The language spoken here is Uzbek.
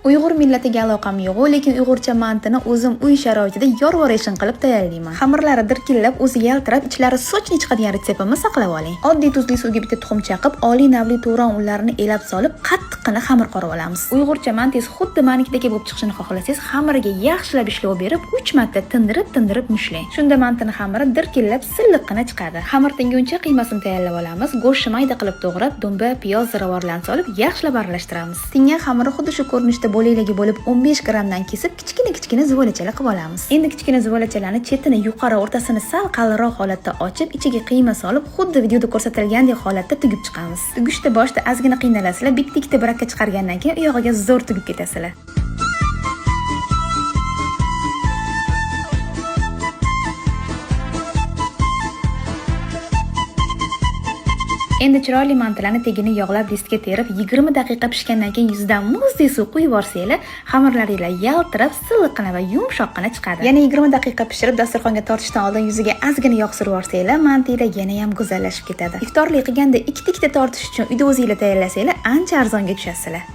Uyg'ur millatiga aloqam yo'q, lekin uyg'urcha mantini o'zim uy sharoitida yorvoreshin qilib tayyorlayman. Xamirlari dirkillab, o'zi yaltirab, ichlari sochni chiqadigan retseptimni saqlab oling. Oddiy tuzli suvga bitta tuxum chaqib, oliy navli to'ron unlarini elab solib, qattiqqina xamir qorib olamiz. Uyg'urcha mantingiz xuddi manikidagi bo'lib chiqishini xohlasangiz, xamiriga yaxshilab ishlov berib, 3 marta tindirib mushlang. Shunda mantini xamiri dirkillab, silliqqina chiqadi. Xamir tinguncha qiymasini tayyorlab olamiz. Go'shtni mayda qilib to'g'rab, dumba, piyoz, ziravorlarni solib, yaxshilab aralashtiramiz. Tingan xamirni xuddi shu ko'rinishda bo'lakligi bo'lib 15 grammdan kesib, kichkina zuvolachalar qilib olamiz. Endi kichkina zuvolachalarni chetini yuqori, o'rtasini sal qalinroq holatda ochib, ichiga qiyma solib, xuddi videoda ko'rsatilgandek holatda tugib chiqamiz. Tugishda boshda ozgina qiynalasizlar, bitta-ikkita brakka chiqargandan keyin u yog'iga zo'r tugib ketasizlar. Endi chiroyli mantilarni tegini yog'lab diskga terib 20 daqiqa pishgandan keyin yuzidan muzdek suv quyib yuborsanglar, xamirlaringlar yaltirab, silliqqina va yumshoqqina chiqadi. Yana 20 daqiqa pishirib dasturxonga tortishdan oldin yuziga ozgina yog' surib yuborsanglar, mantilar yana ham go'zallashib ketadi. Iftorlik qilganda ikkita tortish uchun uyda o'zingizlar tayyorlasanglar, ancha arzonga tushasizlar.